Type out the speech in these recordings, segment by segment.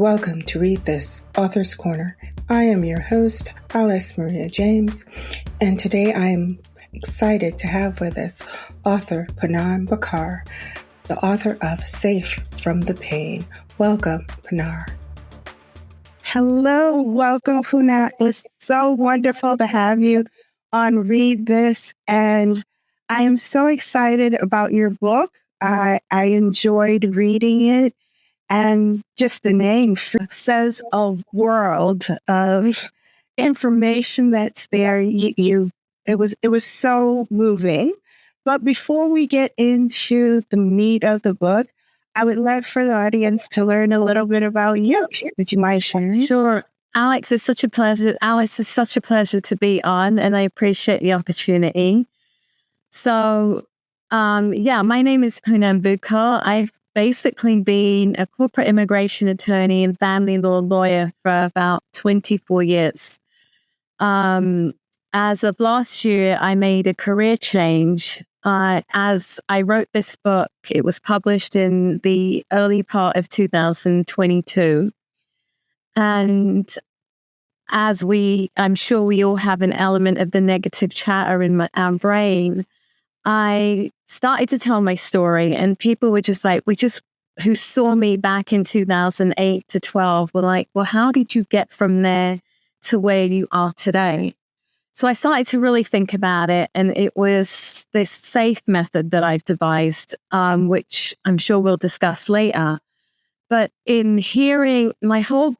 Welcome to Read This, Author's Corner. I am your host, Alice Maria James, and today I am excited to have with us author Poonam Bhuchar, the author of Safe from the Pain. Welcome, Poonam. Hello, welcome, Poonam. It's so wonderful to have you on Read This, and I am so excited about your book. I enjoyed reading it, and just the name says a world of information that's there. It was so moving. But before we get into the meat of the book, I would love for the audience to learn a little bit about you. Would you mind sharing? Sure. Alex, it's such a pleasure. Alice, it's such a pleasure to be on, and I appreciate the opportunity. So, my name is Poonam Bhuchar. I've basically been a corporate immigration attorney and family law lawyer for about 24 years. As of last year, I made a career change. As I wrote this book, it was published in the early part of 2022. And I'm sure we all have an element of the negative chatter in our brain. I started to tell my story, and people were just like, who saw me back in 2008 to 12 were like, well, how did you get from there to where you are today? So I started to really think about it, and it was this SAFE method that I've devised, which I'm sure we'll discuss later. But in hearing, my whole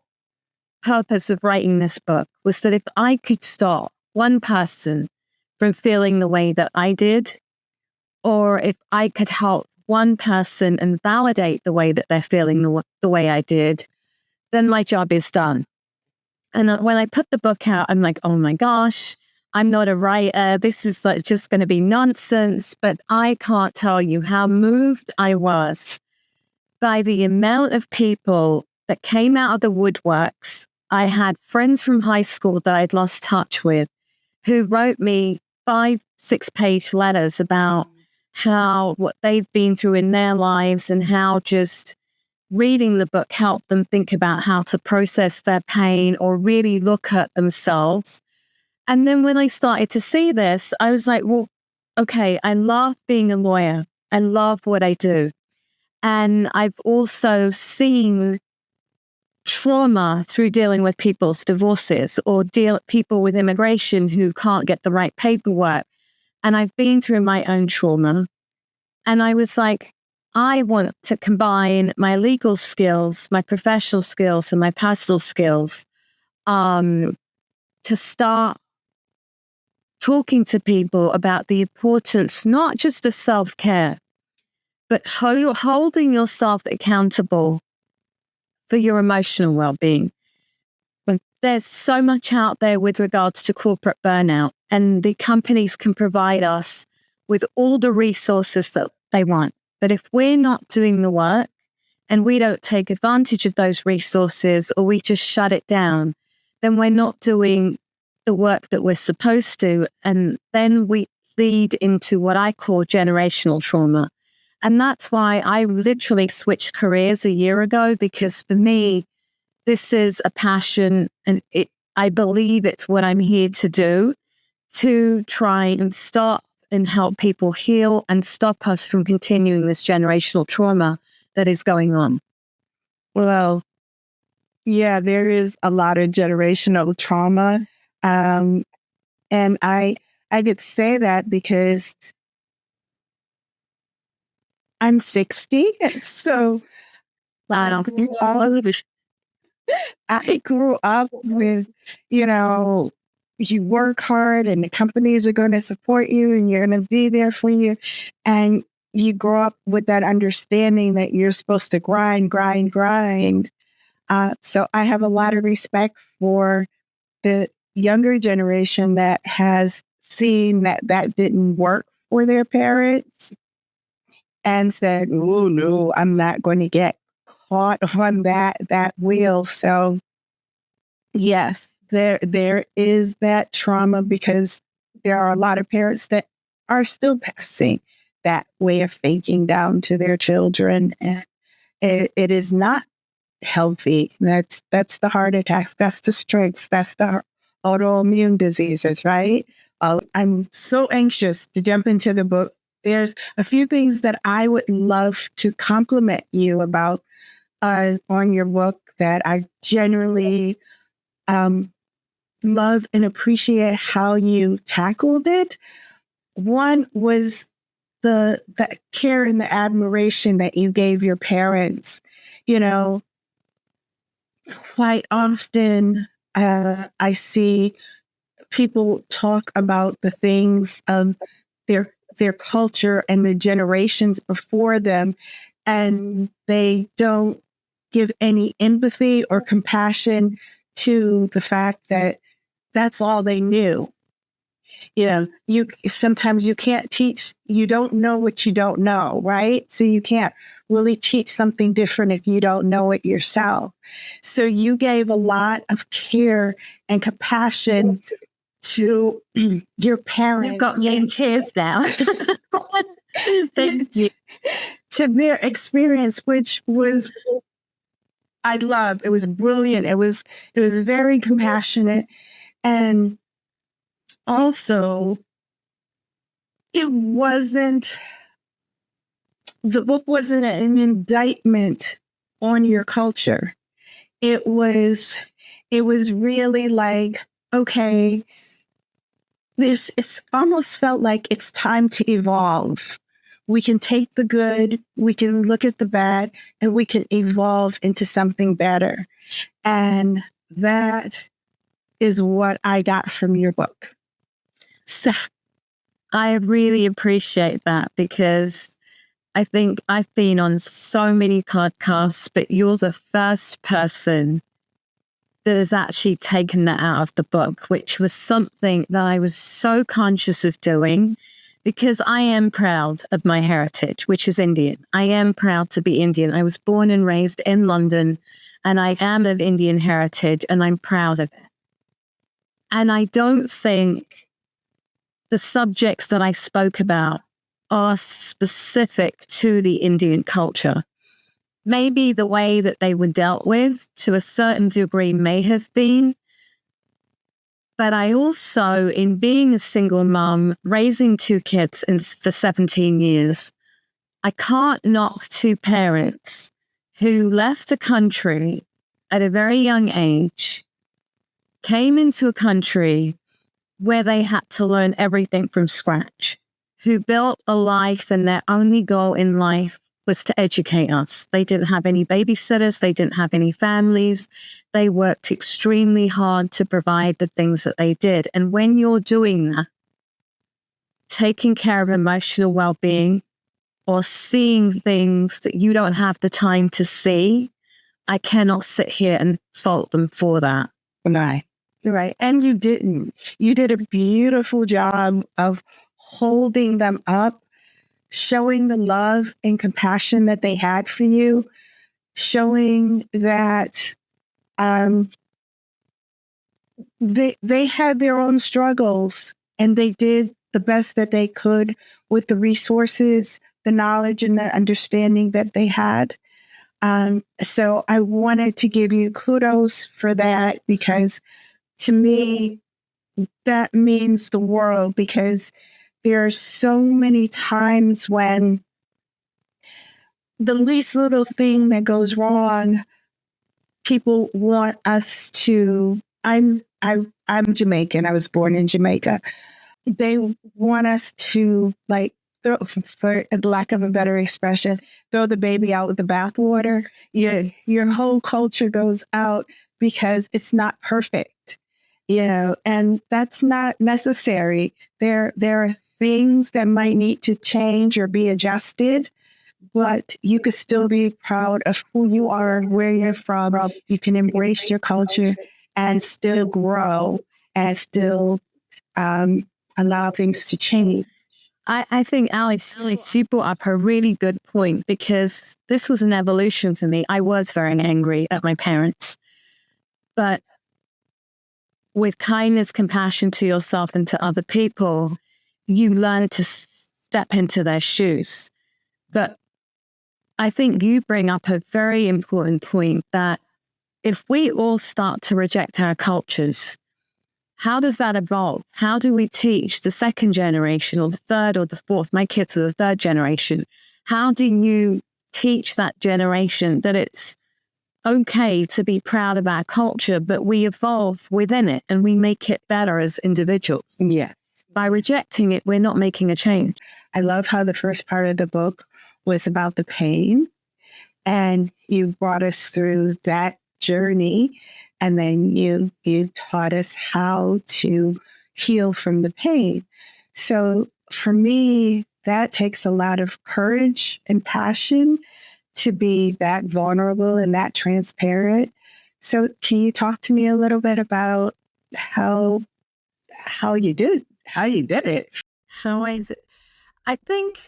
purpose of writing this book was that if I could stop one person from feeling the way that I did, or if I could help one person and validate the way that they're feeling the way I did, then my job is done. And when I put the book out, I'm like, oh my gosh, I'm not a writer. This is just going to be nonsense. But I can't tell you how moved I was by the amount of people that came out of the woodworks. I had friends from high school that I'd lost touch with who wrote me 5-6-page letters about what they've been through in their lives and how just reading the book helped them think about how to process their pain or really look at themselves. And then when I started to see this, I was like, well, okay, I love being a lawyer. I love what I do. And I've also seen trauma through dealing with people's divorces or people with immigration who can't get the right paperwork. And I've been through my own trauma. And I was like, I want to combine my legal skills, my professional skills, and my personal skills to start talking to people about the importance, not just of self-care, but holding yourself accountable for your emotional well-being. There's so much out there with regards to corporate burnout, and the companies can provide us with all the resources that they want. But if we're not doing the work and we don't take advantage of those resources, or we just shut it down, then we're not doing the work that we're supposed to. And then we lead into what I call generational trauma. And that's why I literally switched careers a year ago, because for me, this is a passion, and I believe it's what I'm here to do, to try and stop and help people heal and stop us from continuing this generational trauma that is going on. Well, yeah, there is a lot of generational trauma. And I could say that because I'm 60. So Wow. I grew up with, you work hard and the companies are going to support you and you're going to be there for you. And you grow up with that understanding that you're supposed to grind. So I have a lot of respect for the younger generation that has seen that didn't work for their parents and said, oh, no, I'm not going to get caught on that wheel. So yes, there is that trauma, because there are a lot of parents that are still passing that way of thinking down to their children. And it is not healthy. That's the heart attacks. That's the strokes. That's the autoimmune diseases, right? I'm so anxious to jump into the book. There's a few things that I would love to compliment you about on your book that I generally love and appreciate how you tackled it. One was the care and the admiration that you gave your parents. You know, quite often I see people talk about the things of their culture and the generations before them, and they don't give any empathy or compassion to the fact that that's all they knew. You know, sometimes you can't teach, you don't know what you don't know, right? So you can't really teach something different if you don't know it yourself. So you gave a lot of care and compassion to your parents. You've got me in tears now. Thank you. To their experience, which was, I love. It was brilliant. It was very compassionate. And also, the book wasn't an indictment on your culture. It was really like, okay, it's almost felt like it's time to evolve. We can take the good, we can look at the bad, and we can evolve into something better. And that is what I got from your book. So I really appreciate that, because I think I've been on so many podcasts, but you're the first person that has actually taken that out of the book, which was something that I was so conscious of doing, because I am proud of my heritage, which is Indian. I am proud to be Indian. I was born and raised in London, and I am of Indian heritage, and I'm proud of it. And I don't think the subjects that I spoke about are specific to the Indian culture. Maybe the way that they were dealt with to a certain degree may have been. But I also, in being a single mom, raising two kids for 17 years, I can't knock two parents who left a country at a very young age, came into a country where they had to learn everything from scratch, who built a life and their only goal in life was to educate us. They didn't have any babysitters. They didn't have any families. They worked extremely hard to provide the things that they did. And when you're doing that, taking care of emotional well-being or seeing things that you don't have the time to see, I cannot sit here and fault them for that. Right. And you didn't. You did a beautiful job of holding them up, showing the love and compassion that they had for you, showing that they had their own struggles, and they did the best that they could with the resources, the knowledge, and the understanding that they had. So I wanted to give you kudos for that, because to me, that means the world, because there are so many times when the least little thing that goes wrong, people want us to, I'm Jamaican. I was born in Jamaica. They want us to, like, throw, for lack of a better expression, throw the baby out with the bathwater. Your whole culture goes out because it's not perfect, and that's not necessary. There are things that might need to change or be adjusted, but you could still be proud of who you are, where you're from. You can embrace your culture and still grow and still allow things to change. I think, Alex, you brought up a really good point, because this was an evolution for me. I was very angry at my parents, but with kindness, compassion to yourself and to other people, you learn to step into their shoes. But I think you bring up a very important point that if we all start to reject our cultures, how does that evolve? How do we teach the second generation or the third or the fourth? My kids are the third generation. How do you teach that generation that it's okay to be proud of our culture, but we evolve within it and we make it better as individuals? Yes. By rejecting it, we're not making a change. I love how the first part of the book was about the pain, and you brought us through that journey, and then you taught us how to heal from the pain. So for me, that takes a lot of courage and passion to be that vulnerable and that transparent. So can you talk to me a little bit about how you did it? So I think,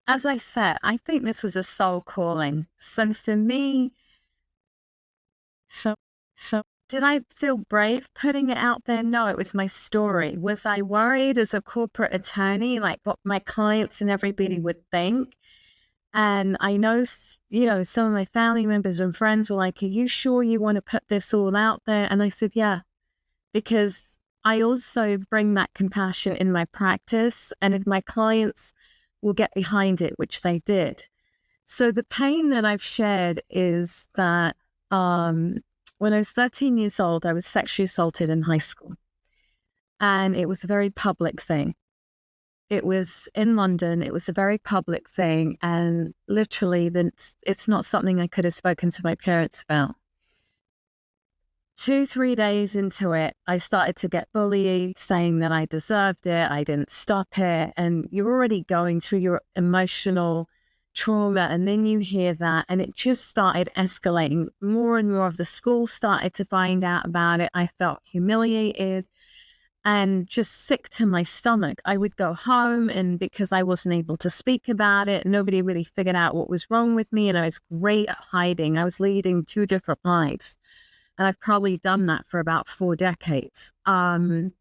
as I said, I think this was a soul calling. So for me, so did I feel brave putting it out there? No, it was my story. Was I worried as a corporate attorney, like what my clients and everybody would think? And I know, some of my family members and friends were like, are you sure you want to put this all out there? And I said, yeah, because I also bring that compassion in my practice. And if my clients will get behind it, which they did. So the pain that I've shared is that when I was 13 years old, I was sexually assaulted in high school. And it was a very public thing. It was in London. It was a very public thing. And literally, it's not something I could have spoken to my parents about. 2-3 days into it, I started to get bullied, saying that I deserved it, I didn't stop it. And you're already going through your emotional trauma, and then you hear that, and it just started escalating. More and more of the school started to find out about it. I felt humiliated and just sick to my stomach. I would go home, and because I wasn't able to speak about it, nobody really figured out what was wrong with me, and I was great at hiding. I was leading 2 different lives. And I've probably done that for about 4 decades. And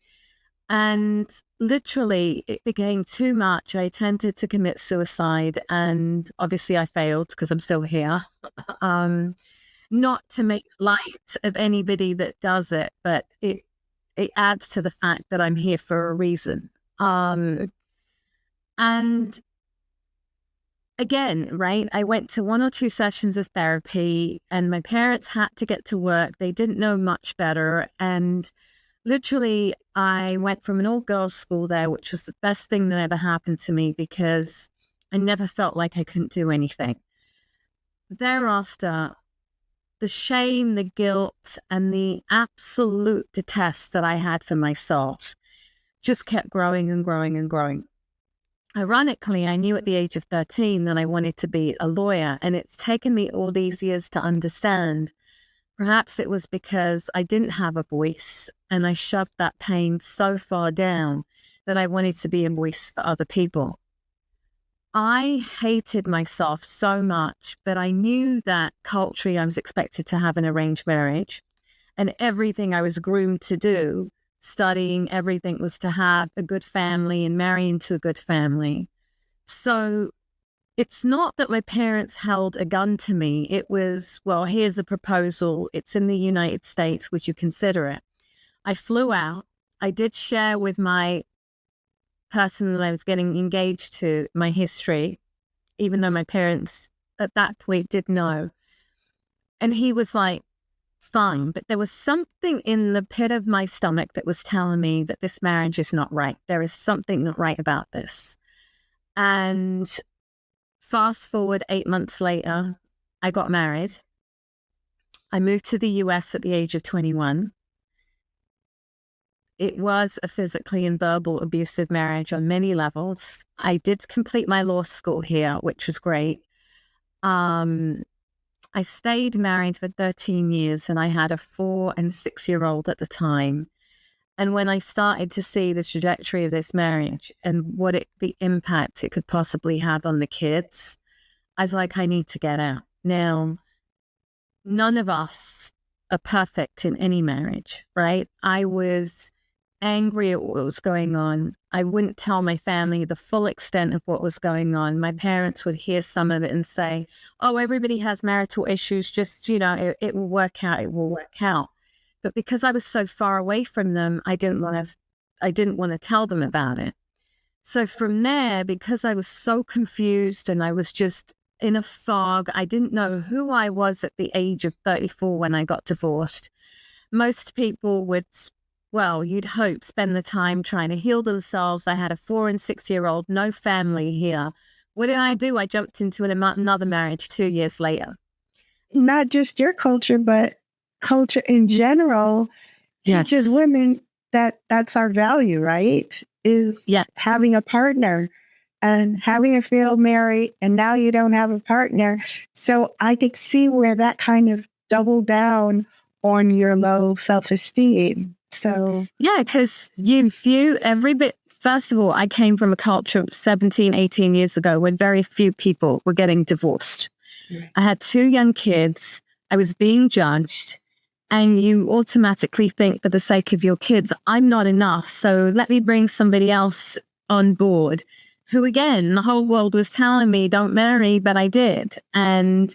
literally, it became too much. I attempted to commit suicide. And obviously, I failed because I'm still here. Not to make light of anybody that does it, but it adds to the fact that I'm here for a reason. And again, right, I went to 1 or 2 sessions of therapy, and my parents had to get to work. They didn't know much better. And literally, I went from an all-girls school there, which was the best thing that ever happened to me because I never felt like I couldn't do anything. Thereafter, the shame, the guilt, and the absolute detest that I had for myself just kept growing and growing and growing. Ironically, I knew at the age of 13 that I wanted to be a lawyer, and it's taken me all these years to understand. Perhaps it was because I didn't have a voice, and I shoved that pain so far down that I wanted to be a voice for other people. I hated myself so much, but I knew that culturally I was expected to have an arranged marriage, and everything I was groomed to do, studying, everything was to have a good family and marry into a good family. So it's not that my parents held a gun to me. It was, well, here's a proposal. It's in the United States. Would you consider it? I flew out. I did share with my person that I was getting engaged to my history, even though my parents at that point did know. And he was like, fine. But there was something in the pit of my stomach that was telling me that this marriage is not right. There is something not right about this. And fast forward 8 months later, I got married. I moved to the US at the age of 21. It was a physically and verbal abusive marriage on many levels. I did complete my law school here, which was great. I stayed married for 13 years, and I had a 4- and 6-year-old at the time. And when I started to see the trajectory of this marriage and the impact it could possibly have on the kids, I was like, I need to get out. Now, none of us are perfect in any marriage, right? I was angry at what was going on. I wouldn't tell my family the full extent of what was going on. My parents would hear some of it and say, oh, everybody has marital issues. Just, it will work out. It will work out. But because I was so far away from them, I didn't want to tell them about it. So from there, because I was so confused and I was just in a fog, I didn't know who I was at the age of 34 when I got divorced. Most people would, well, you'd hope, spend the time trying to heal themselves. I had a 4 and 6 year old, no family here. What did I do? I jumped into another marriage 2 years later. Not just your culture, but culture in general teaches women that that's our value, right? Is having a partner and having a failed marriage, and now you don't have a partner. So I could see where that kind of doubled down on your low self-esteem. So because first of all, I came from a culture of 17, 18 years ago when very few people were getting divorced. Right. I had 2 young kids. I was being judged. And you automatically think, for the sake of your kids, I'm not enough. So let me bring somebody else on board who, again, the whole world was telling me, don't marry, but I did. And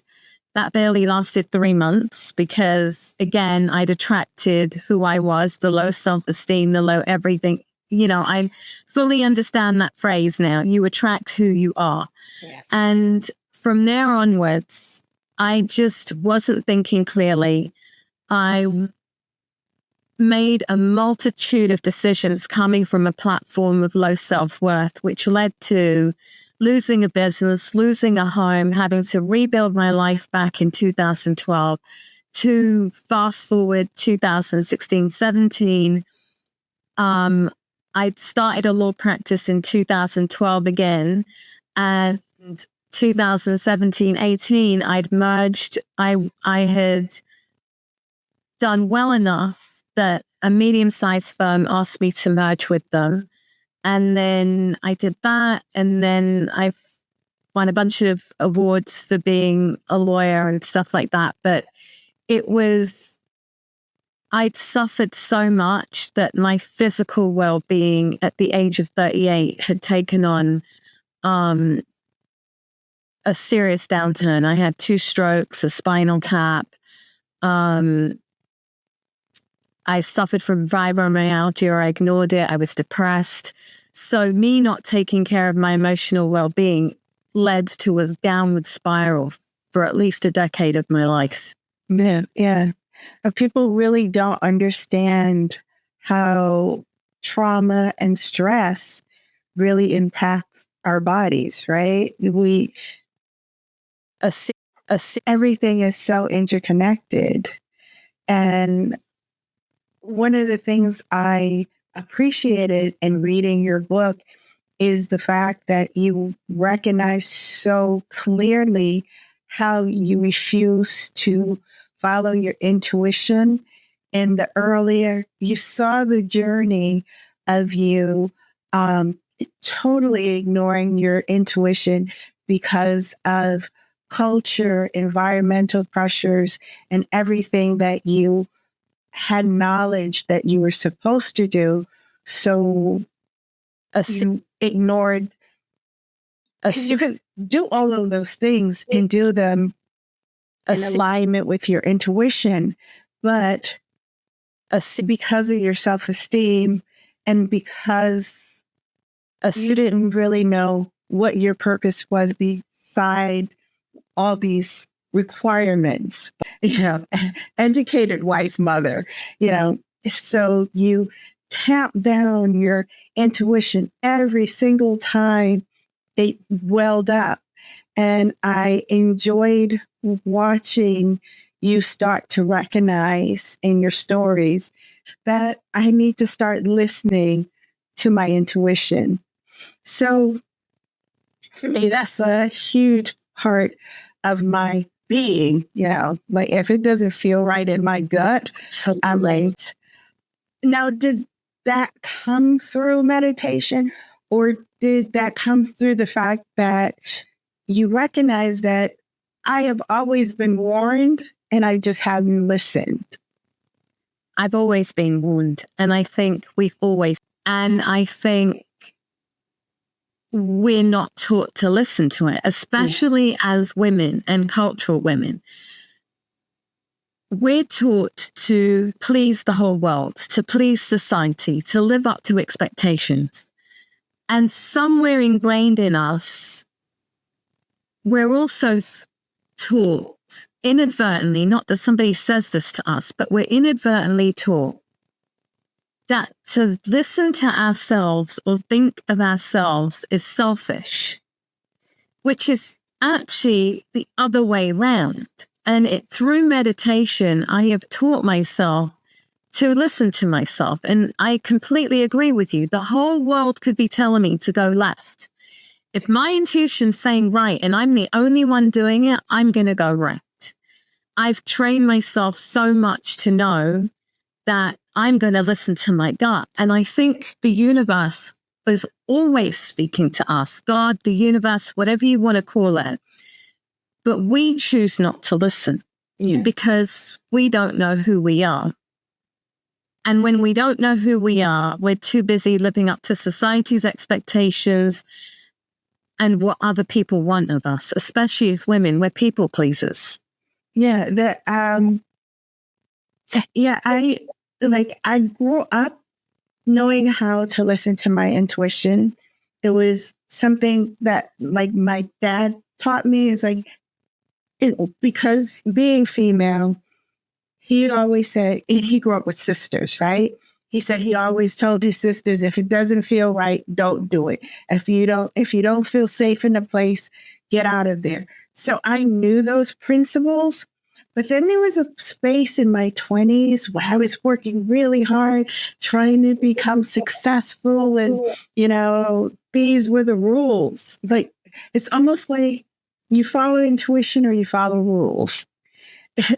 that barely lasted 3 months because, again, I'd attracted who I was, the low self-esteem, the low everything. I fully understand that phrase now. You attract who you are. Yes. And from there onwards, I just wasn't thinking clearly. I made a multitude of decisions coming from a platform of low self-worth, which led to losing a business, losing a home, having to rebuild my life back in 2012 to fast forward 2016, 17. I'd started a law practice in 2012 again, and 2017, 18, I'd merged. I had done well enough that a medium-sized firm asked me to merge with them. And then I did that. And then I won a bunch of awards for being a lawyer and stuff like that. But I'd suffered so much that my physical well-being at the age of 38 had taken on a serious downturn. I had 2 strokes, a spinal tap. I suffered from fibromyalgia. I ignored it. I was depressed. So me not taking care of my emotional well-being led to a downward spiral for at least a decade of my life. Yeah. People really don't understand how trauma and stress really impact our bodies, right? Everything is so interconnected. And one of the things I appreciated in reading your book is the fact that you recognize so clearly how you refuse to follow your intuition. And the earlier you saw the journey of you totally ignoring your intuition because of culture, environmental pressures, and everything that you had knowledge that you were supposed to do. So you ignored. You could do all of those things and do them in alignment with your intuition, but because of your self-esteem and because you didn't really know what your purpose was beside all these requirements, educated wife, mother, so you tap down your intuition every single time they welled up. And I enjoyed watching you start to recognize in your stories that I need to start listening to my intuition. So for me, that's a huge part of my being, like if it doesn't feel right in my gut, I'm late. Now, did that come through meditation, or did that come through the fact that you recognize that I have always been warned and I just haven't listened? I've always been warned, and I think I think we're not taught to listen to it, especially as women and cultural women. We're taught to please the whole world, to please society, to live up to expectations. And somewhere ingrained in us, we're also taught inadvertently, not that somebody says this to us, but we're inadvertently taught that to listen to ourselves or think of ourselves is selfish, which is actually the other way around. And through meditation, I have taught myself to listen to myself. And I completely agree with you. The whole world could be telling me to go left. If my intuition's saying right and I'm the only one doing it, I'm going to go right. I've trained myself so much to know that I'm going to listen to my gut. And I think the universe is always speaking to us. God, the universe, whatever you want to call it. But we choose not to listen because we don't know who we are. And when we don't know who we are, we're too busy living up to society's expectations and what other people want of us, especially as women. We're people pleasers. Yeah, I grew up knowing how to listen to my intuition. It was something that like my dad taught me. It's like, because being female, he always said, he grew up with sisters, right? He said he always told his sisters, if it doesn't feel right, don't do it. If you don't feel safe in the place, get out of there. So I knew those principles. But then there was a space in my 20s where I was working really hard, trying to become successful. And, these were the rules. Like, it's almost like you follow intuition or you follow rules.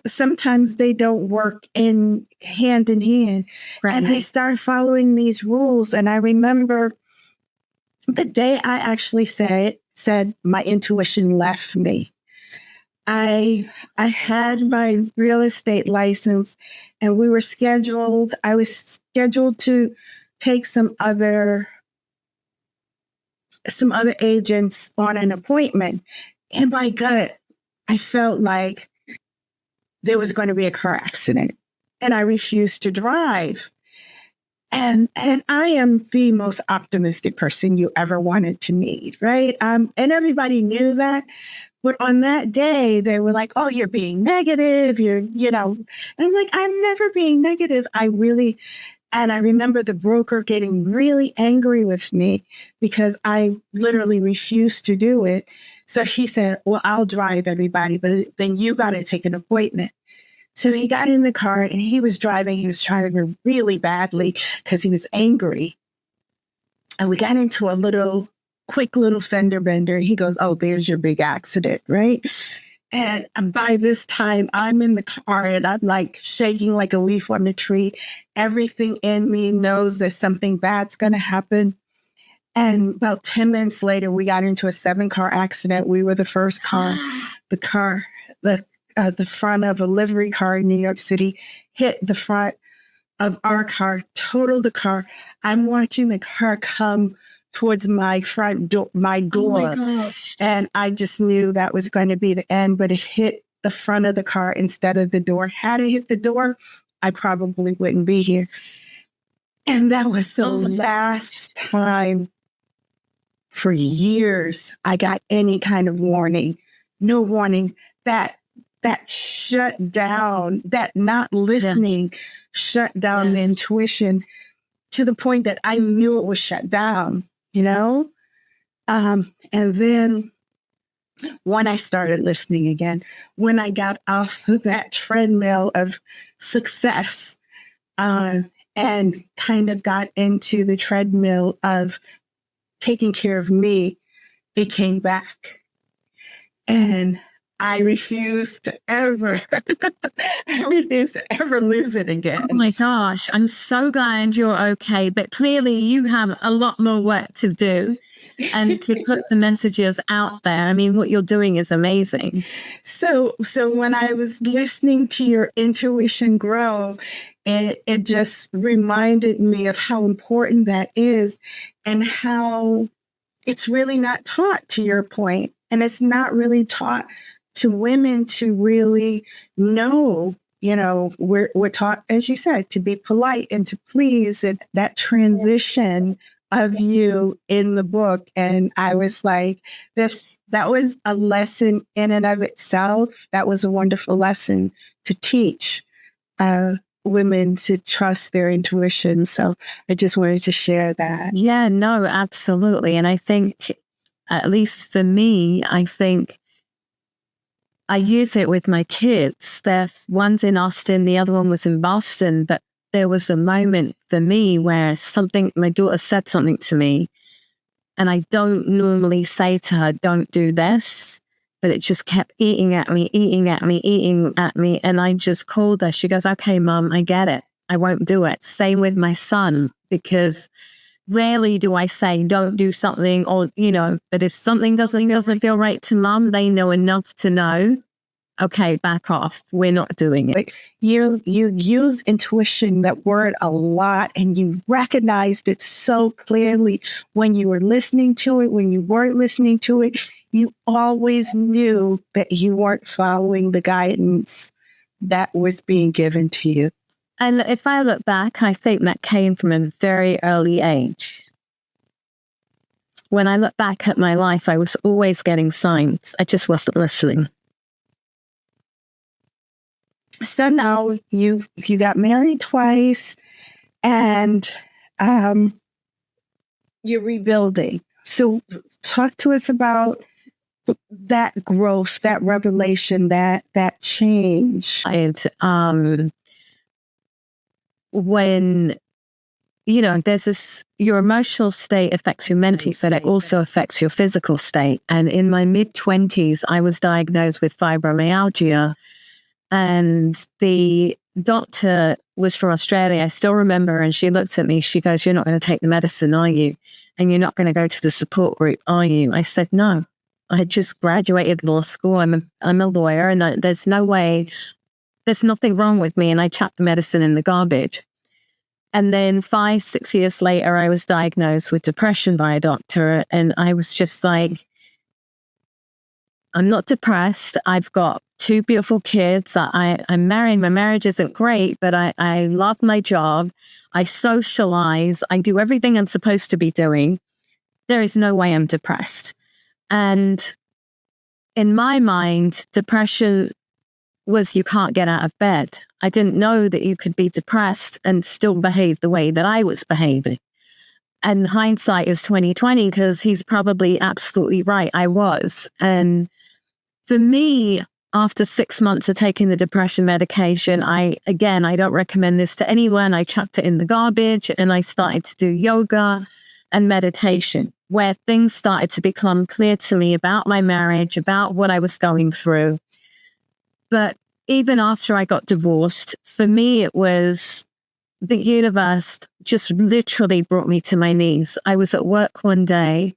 Sometimes they don't work in hand. Right. And I started following these rules. And I remember the day I actually said my intuition left me. I had my real estate license and I was scheduled to take some other agents on an appointment. In my gut, I felt like there was going to be a car accident and I refused to drive. And I am the most optimistic person you ever wanted to meet, right? And everybody knew that. But on that day, they were like, oh, you're being negative. And I'm like, I'm never being negative. And I remember the broker getting really angry with me because I literally refused to do it. So he said, well, I'll drive everybody, but then you got to take an appointment. So he got in the car and he was driving. He was driving really badly because he was angry. And we got into a quick little fender bender. He goes, oh, there's your big accident, right? And by this time, I'm in the car and I'm like shaking like a leaf on the tree. Everything in me knows there's something bad's going to happen. And about 10 minutes later, we got into a 7-car accident. We were the first car. The front of a livery car in New York City hit the front of our car, totaled the car. I'm watching the car come towards my front door, my door. Oh my gosh. And I just knew that was going to be the end, but it hit the front of the car instead of the door. Had it hit the door, I probably wouldn't be here. And that was the last time for years I got any kind of warning. No warning. That shut down, that not listening shut down the intuition to the point that I knew it was shut down, And then when I started listening again, when I got off of that treadmill of success and kind of got into the treadmill of taking care of me, it came back. And I refuse to ever, I refuse to ever lose it again. Oh my gosh, I'm so glad you're okay. But clearly you have a lot more work to do and to put the messages out there. I mean, what you're doing is amazing. So when I was listening to your intuition grow, it just reminded me of how important that is and how it's really not taught, to your point. And it's not really taught to women to really know, we're taught, as you said, to be polite and to please, and that transition of you in the book. And I was like, that was a lesson in and of itself. That was a wonderful lesson to teach women to trust their intuition. So I just wanted to share that. Yeah, no, absolutely. And I think, at least for me, I think I use it with my kids. One's in Austin, the other one was in Boston, but there was a moment for me where my daughter said something to me, and I don't normally say to her, don't do this, but it just kept eating at me. And I just called her. She goes, okay, Mom, I get it. I won't do it. Same with my son, because rarely do I say, don't do something, or, but if something doesn't feel right to Mom, they know enough to know, okay, back off. We're not doing it. Like you use intuition, that word, a lot, and you recognized it so clearly when you were listening to it, when you weren't listening to it. You always knew that you weren't following the guidance that was being given to you. And if I look back, I think that came from a very early age. When I look back at my life, I was always getting signs. I just wasn't listening. So now you got married twice, and you're rebuilding. So talk to us about that growth, that revelation, that change. When, there's this, your emotional state affects your mental state. It also affects your physical state. And in my mid-20s, I was diagnosed with fibromyalgia. And the doctor was from Australia. I still remember. And she looked at me. She goes, you're not going to take the medicine, are you? And you're not going to go to the support group, are you? I said, no. I had just graduated law school. I'm a lawyer, and there's no way, there's nothing wrong with me. And I chucked the medicine in the garbage. And then 5-6 years later, I was diagnosed with depression by a doctor. And I was just like, I'm not depressed. I've got 2 beautiful kids. I'm married. My marriage isn't great, but I love my job. I socialize. I do everything I'm supposed to be doing. There is no way I'm depressed. And in my mind, depression was you can't get out of bed. I didn't know that you could be depressed and still behave the way that I was behaving. And hindsight is 2020, because he's probably absolutely right. I was. And for me, after 6 months of taking the depression medication, I don't recommend this to anyone. I chucked it in the garbage, and I started to do yoga and meditation, where things started to become clear to me about my marriage, about what I was going through. But even after I got divorced, for me, it was the universe just literally brought me to my knees. I was at work one day,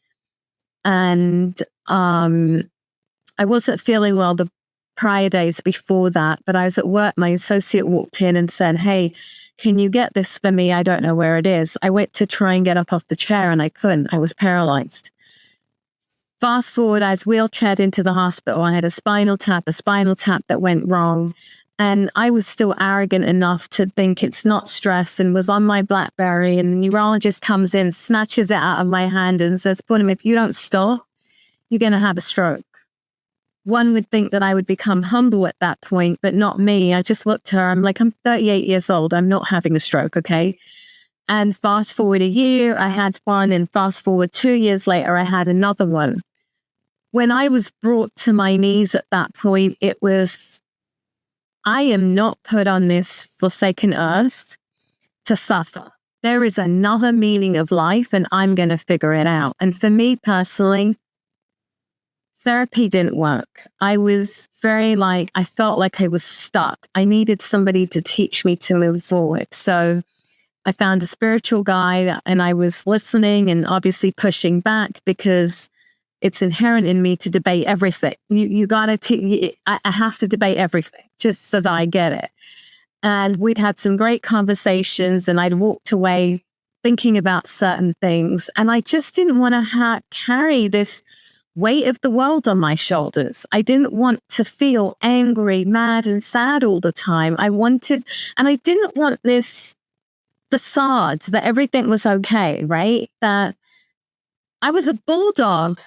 and I wasn't feeling well the prior days before that, but I was at work. My associate walked in and said, hey, can you get this for me? I don't know where it is. I went to try and get up off the chair, and I couldn't. I was paralyzed. Fast forward, I was wheelchaired into the hospital. I had a spinal tap that went wrong. And I was still arrogant enough to think it's not stress, and was on my BlackBerry, and the neurologist comes in, snatches it out of my hand and says, Poonam, if you don't stop, you're going to have a stroke. One would think that I would become humble at that point, but not me. I just looked at her. I'm like, I'm 38 years old. I'm not having a stroke, okay? And fast forward a year, I had one. And fast forward 2 years later, I had another one. When I was brought to my knees at that point, it was, I am not put on this forsaken earth to suffer. There is another meaning of life, and I'm going to figure it out. And for me personally, therapy didn't work. I was I felt like I was stuck. I needed somebody to teach me to move forward. So I found a spiritual guide, and I was listening and obviously pushing back because it's inherent in me to debate everything. I have to debate everything just so that I get it. And we'd had some great conversations, and I'd walked away thinking about certain things. And I just didn't want to carry this weight of the world on my shoulders. I didn't want to feel angry, mad, and sad all the time. And I didn't want this facade that everything was okay, right? That I was a bulldog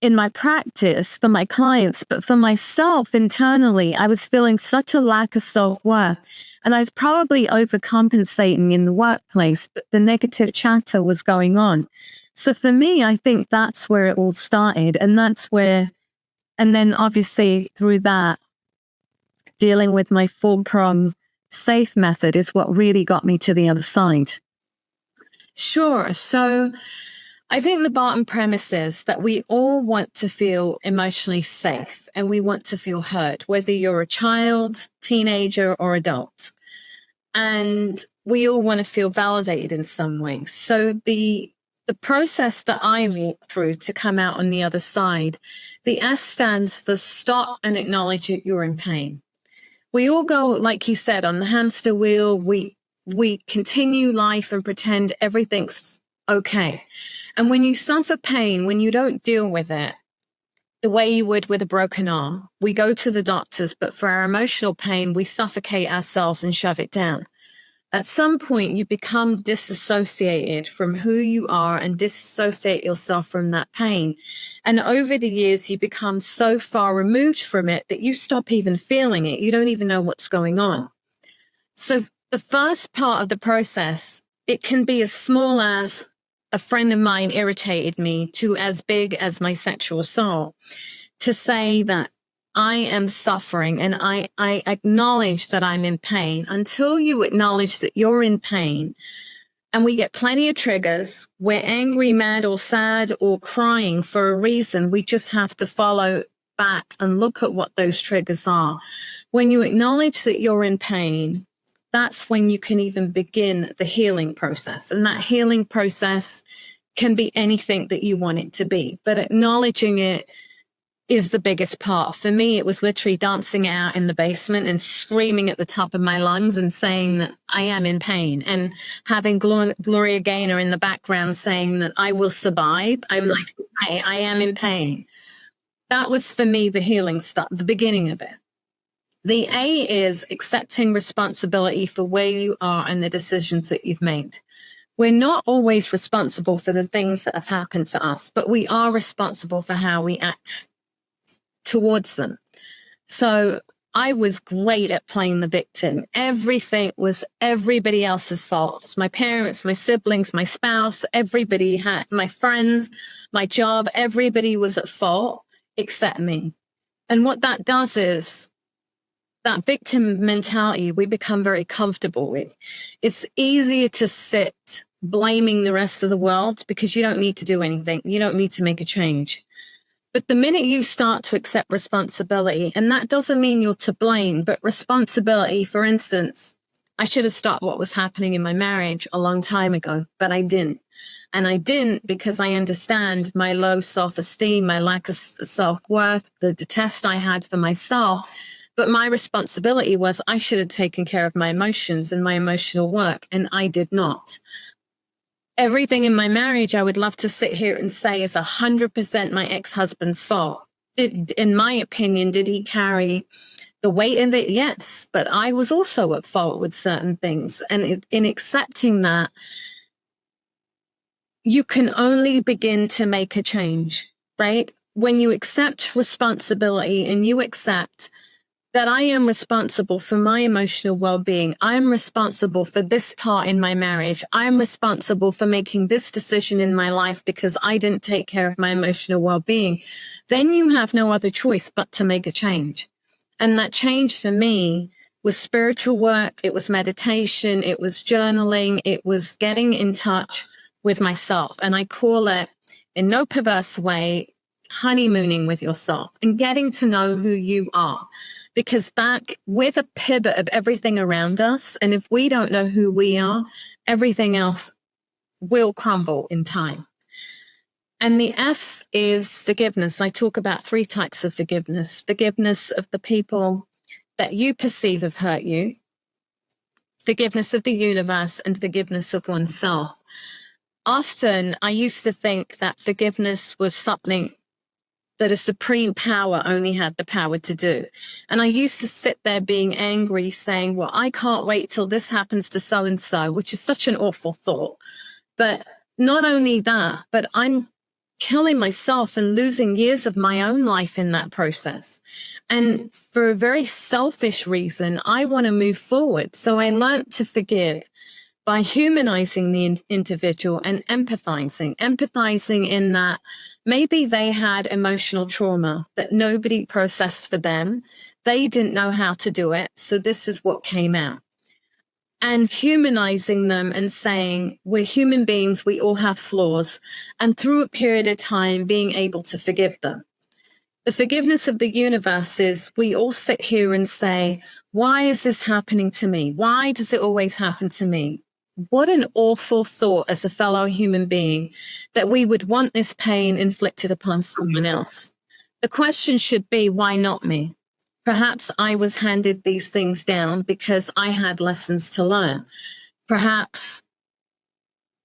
in my practice for my clients, but for myself internally, I was feeling such a lack of self-worth. And I was probably overcompensating in the workplace, but the negative chatter was going on. So for me, I think that's where it all started. And then obviously through that, dealing with my full-prong safe method is what really got me to the other side. Sure. So I think the bottom premise is that we all want to feel emotionally safe, and we want to feel heard, whether you're a child, teenager, or adult. And we all want to feel validated in some way. So the process that I walk through to come out on the other side, the S stands for stop and acknowledge that you're in pain. We all go, like you said, on the hamster wheel. We continue life and pretend everything's okay. And when you suffer pain, when you don't deal with it the way you would with a broken arm, we go to the doctors, but for our emotional pain, we suffocate ourselves and shove it down. At some point, you become disassociated from who you are and disassociate yourself from that pain. And over the years, you become so far removed from it that you stop even feeling it. You don't even know what's going on. So the first part of the process, it can be as small as a friend of mine irritated me to as big as my sexual assault, to say that I am suffering and I acknowledge that I'm in pain. Until you acknowledge that you're in pain, and we get plenty of triggers, we're angry, mad, or sad, or crying for a reason. We just have to follow back and look at what those triggers are. When you acknowledge that you're in pain, that's when you can even begin the healing process. And that healing process can be anything that you want it to be. But acknowledging it is the biggest part. For me, it was literally dancing out in the basement and screaming at the top of my lungs and saying that I am in pain, and having Gloria Gaynor in the background saying that I will survive. I'm like, I am in pain. That was for me the healing stuff, the beginning of it. The A is accepting responsibility for where you are and the decisions that you've made. We're not always responsible for the things that have happened to us, but we are responsible for how we act towards them. So I was great at playing the victim. Everything was everybody else's fault. My parents, my siblings, my spouse, everybody had, my friends, my job, everybody was at fault except me. And what that does is, that victim mentality we become very comfortable with. It's easier to sit blaming the rest of the world because you don't need to do anything. You don't need to make a change. But the minute you start to accept responsibility, and that doesn't mean you're to blame, but responsibility, for instance, I should have stopped what was happening in my marriage a long time ago, but I didn't. And I didn't because I understand my low self-esteem, my lack of self-worth, the detest I had for myself. But my responsibility was I should have taken care of my emotions and my emotional work, and I did not. Everything in my marriage, I would love to sit here and say is 100% my ex-husband's fault. In my opinion, did he carry the weight of it? Yes, but I was also at fault with certain things. And in accepting that, you can only begin to make a change, right? When you accept responsibility and you accept that I am responsible for my emotional well-being. I'm responsible for this part in my marriage. I'm responsible for making this decision in my life because I didn't take care of my emotional well-being. Then you have no other choice but to make a change. And that change for me was spiritual work. It was meditation. It was journaling. It was getting in touch with myself. And I call it, in no perverse way, honeymooning with yourself and getting to know who you are. Because we're the pivot of everything around us. And if we don't know who we are, everything else will crumble in time. And the F is forgiveness. I talk about 3 types of forgiveness. Forgiveness of the people that you perceive have hurt you, forgiveness of the universe, and forgiveness of oneself. Often I used to think that forgiveness was something that a supreme power only had the power to do. And I used to sit there being angry, saying, well, I can't wait till this happens to so-and-so, which is such an awful thought. But not only that, but I'm killing myself and losing years of my own life in that process. And for a very selfish reason, I want to move forward. So I learned to forgive by humanizing the individual and empathizing in that maybe they had emotional trauma that nobody processed for them. They didn't know how to do it. So this is what came out. And humanizing them and saying, we're human beings, we all have flaws. And through a period of time, being able to forgive them. The forgiveness of the universe is we all sit here and say, why is this happening to me? Why does it always happen to me? What an awful thought as a fellow human being that we would want this pain inflicted upon someone else. The question should be, why not me? Perhaps I was handed these things down because I had lessons to learn. Perhaps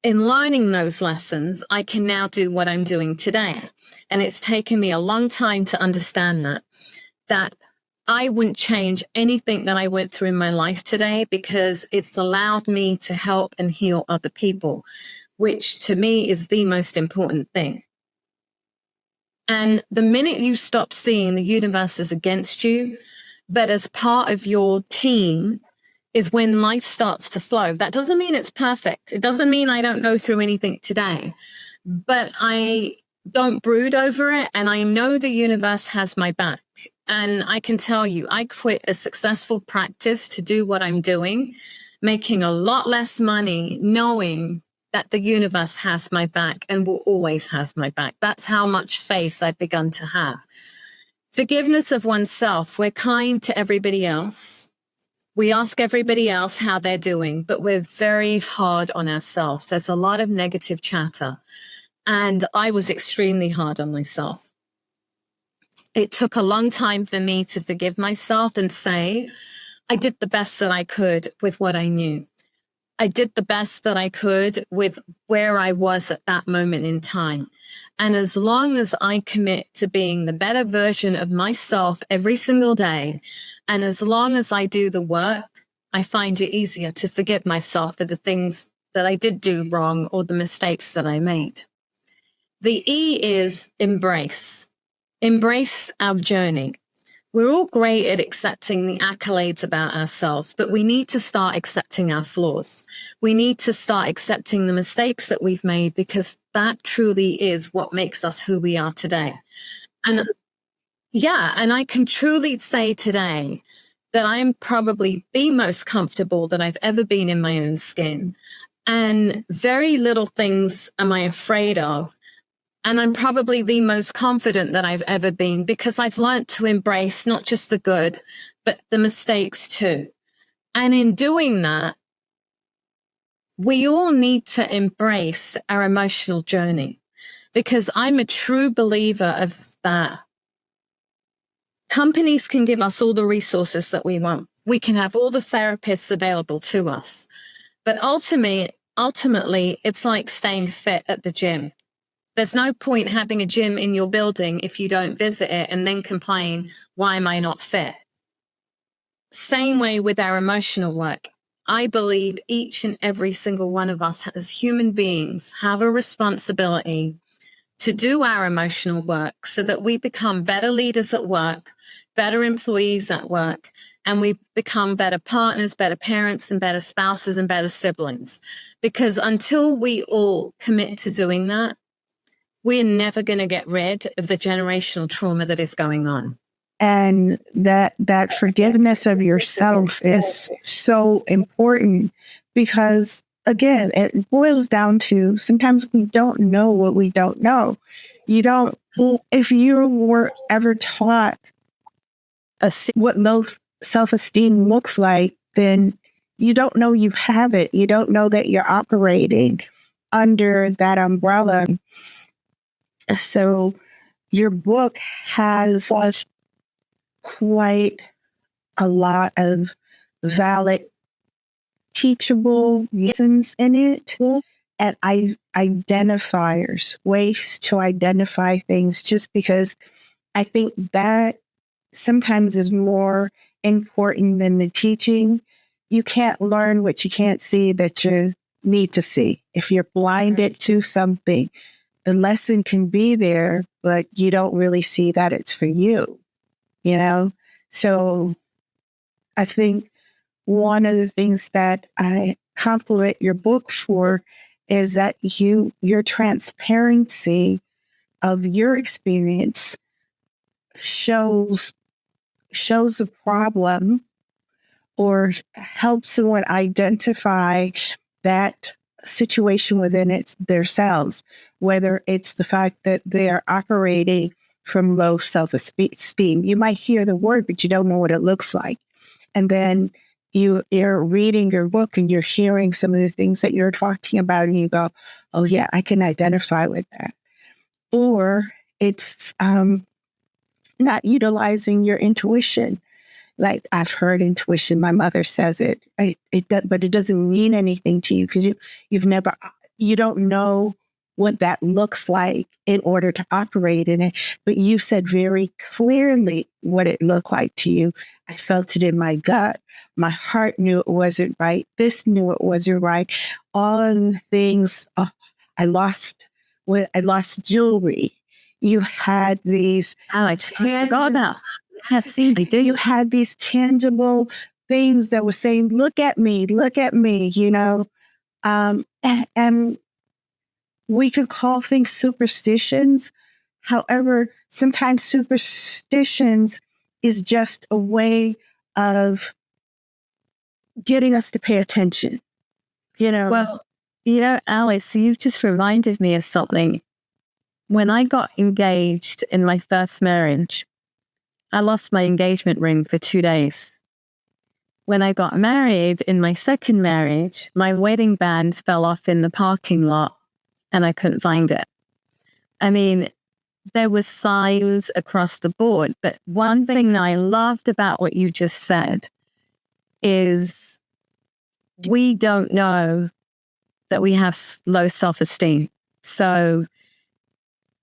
in learning those lessons, I can now do what I'm doing today. And it's taken me a long time to understand that I wouldn't change anything that I went through in my life today because it's allowed me to help and heal other people, which to me is the most important thing. And the minute you stop seeing the universe as against you, but as part of your team, is when life starts to flow. That doesn't mean it's perfect. It doesn't mean I don't go through anything today, but I don't brood over it. And I know the universe has my back. And I can tell you, I quit a successful practice to do what I'm doing, making a lot less money, knowing that the universe has my back and will always have my back. That's how much faith I've begun to have. Forgiveness of oneself. We're kind to everybody else. We ask everybody else how they're doing, but we're very hard on ourselves. There's a lot of negative chatter. And I was extremely hard on myself. It took a long time for me to forgive myself and say, I did the best that I could with what I knew. I did the best that I could with where I was at that moment in time. And as long as I commit to being the better version of myself every single day, and as long as I do the work, I find it easier to forgive myself for the things that I did do wrong or the mistakes that I made. The E is embrace. Embrace our journey. We're all great at accepting the accolades about ourselves, but we need to start accepting our flaws. We need to start accepting the mistakes that we've made because that truly is what makes us who we are today. And and I can truly say today that I'm probably the most comfortable that I've ever been in my own skin. And very little things am I afraid of. And I'm probably the most confident that I've ever been because I've learned to embrace not just the good, but the mistakes too. And in doing that, we all need to embrace our emotional journey because I'm a true believer of that. Companies can give us all the resources that we want. We can have all the therapists available to us. But ultimately, it's like staying fit at the gym. There's no point having a gym in your building if you don't visit it and then complain, why am I not fit? Same way with our emotional work. I believe each and every single one of us as human beings have a responsibility to do our emotional work so that we become better leaders at work, better employees at work, and we become better partners, better parents, and better spouses and better siblings. Because until we all commit to doing that, we're never going to get rid of the generational trauma that is going on. And that forgiveness of yourself is so important because again, it boils down to sometimes we don't know what we don't know. If you were ever taught what low self-esteem looks like, then you don't know you have it. You don't know that you're operating under that umbrella. So your book has quite a lot of valid, teachable lessons in it, and identifiers, ways to identify things, just because I think that sometimes is more important than the teaching. You can't learn what you can't see that you need to see. If you're blinded to something, the lesson can be there, but you don't really see that it's for you, you know? So I think one of the things that I compliment your book for is that your transparency of your experience shows a problem or helps someone identify that situation within themselves, whether it's the fact that they're operating from low self-esteem. You might hear the word, but you don't know what it looks like. And then you're reading your book and you're hearing some of the things that you're talking about, and you go, oh yeah, I can identify with that. Or it's not utilizing your intuition. Like, I've heard intuition. My mother says it, but it doesn't mean anything to you because you don't know what that looks like in order to operate in it. But you said very clearly what it looked like to you. I felt it in my gut. My heart knew it wasn't right. This knew it wasn't right. All of the things. I lost jewelry. You had these. I forgot about. You had these tangible things that were saying, look at me, you know. And we could call things superstitions. However, sometimes superstitions is just a way of getting us to pay attention, you know. Well, Alice, you've just reminded me of something. When I got engaged in my first marriage, I lost my engagement ring for 2 days. When I got married in my second marriage, my wedding band fell off in the parking lot and I couldn't find it. I mean, there was signs across the board, but one thing that I loved about what you just said is we don't know that we have low self-esteem. So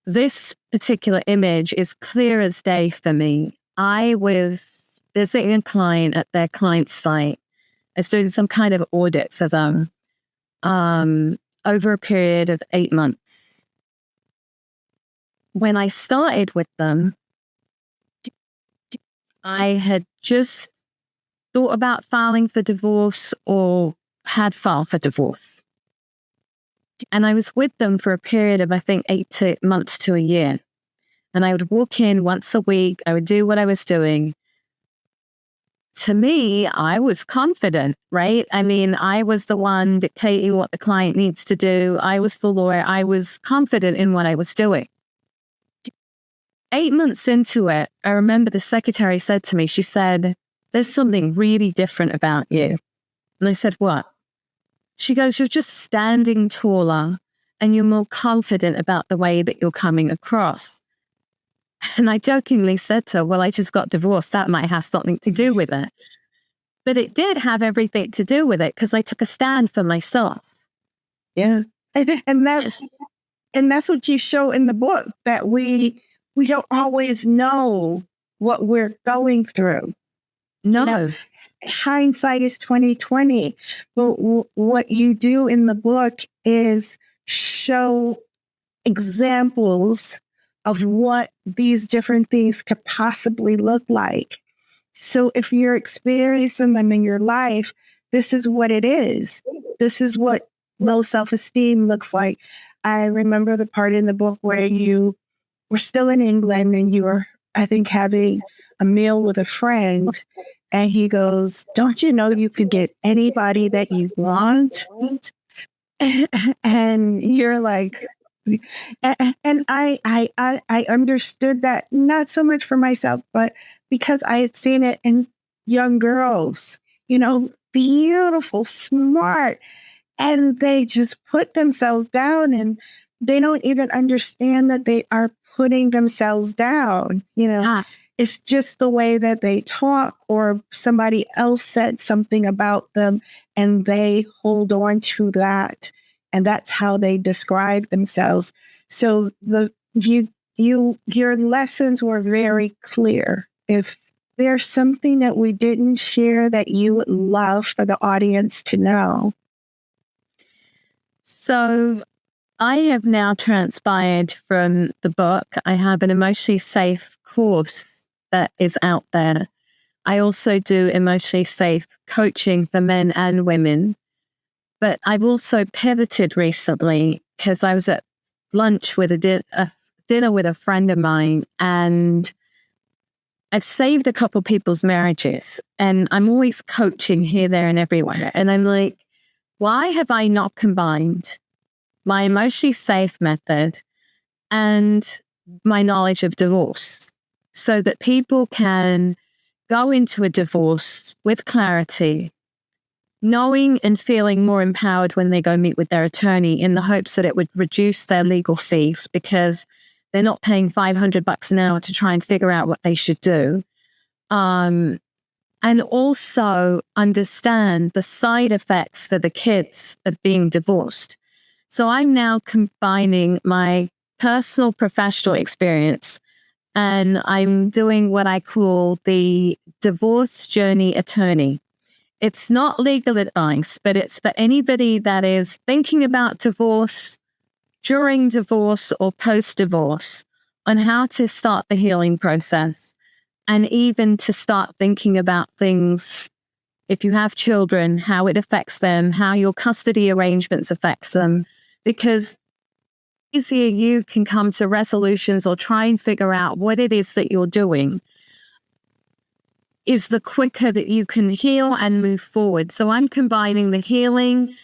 this particular image is clear as day for me. I was visiting a client at their client site. I was doing some kind of audit for them over a period of 8 months. When I started with them, I had just thought about filing for divorce or had filed for divorce. And I was with them for a period of, I think, 8 months to a year. And I would walk in once a week. I would do what I was doing. To me, I was confident, right? I mean, I was the one dictating what the client needs to do. I was the lawyer. I was confident in what I was doing. 8 months into it, I remember the secretary said to me, she said, there's something really different about you. And I said, what? She goes, you're just standing taller and you're more confident about the way that you're coming across. And I jokingly said to her, well, I just got divorced. That might have something to do with it. But it did have everything to do with it because I took a stand for myself. Yeah. And that's what you show in the book, that we don't always know what we're going through. No. You know, hindsight is 20/20. But what you do in the book is show examples of what these different things could possibly look like. So if you're experiencing them in your life, this is what it is. This is what low self-esteem looks like. I remember the part in the book where you were still in England and you were, I think, having a meal with a friend. And he goes, don't you know you could get anybody that you want? And you're like, and I understood that not so much for myself, but because I had seen it in young girls, beautiful, smart, and they just put themselves down and they don't even understand that they are putting themselves down. It's just the way that they talk, or somebody else said something about them and they hold on to that. And that's how they describe themselves. So your lessons were very clear. If there's something that we didn't share that you would love for the audience to know. So I have now transpired from the book. I have an emotionally safe course that is out there. I also do emotionally safe coaching for men and women. But I've also pivoted recently because I was at lunch with a dinner with a friend of mine, and I've saved a couple people's marriages, and I'm always coaching here, there, and everywhere. And I'm like, why have I not combined my emotionally safe method and my knowledge of divorce so that people can go into a divorce with clarity, knowing and feeling more empowered when they go meet with their attorney, in the hopes that it would reduce their legal fees because they're not paying $500 an hour to try and figure out what they should do. And also understand the side effects for the kids of being divorced. So I'm now combining my personal professional experience, and I'm doing what I call the divorce journey attorney. It's not legal advice, but it's for anybody that is thinking about divorce, during divorce, or post-divorce, on how to start the healing process, and even to start thinking about things, if you have children, how it affects them, how your custody arrangements affects them, because the easier you can come to resolutions or try and figure out what it is that you're doing, is the quicker that you can heal and move forward. So I'm combining the healing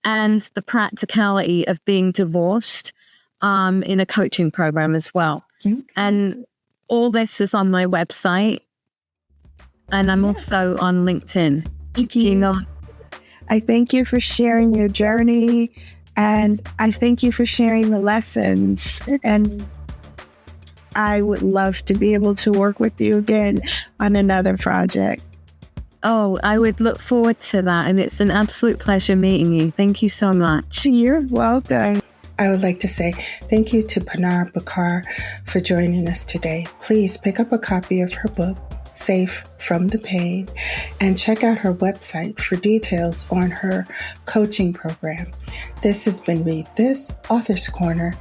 and the practicality of being divorced in a coaching program as well. Okay. And all this is on my website. And I'm also on LinkedIn. I thank you for sharing your journey, and I thank you for sharing the lessons. And I would love to be able to work with you again on another project. Oh, I would look forward to that. And it's an absolute pleasure meeting you. Thank you so much. You're welcome. I would like to say thank you to Poonam Bhuchar for joining us today. Please pick up a copy of her book, Safe from the Pain, and check out her website for details on her coaching program. This has been Read This, Author's Corner.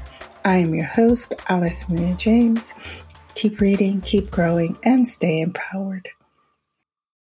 I am your host, Alice Maria James. Keep reading, keep growing, and stay empowered.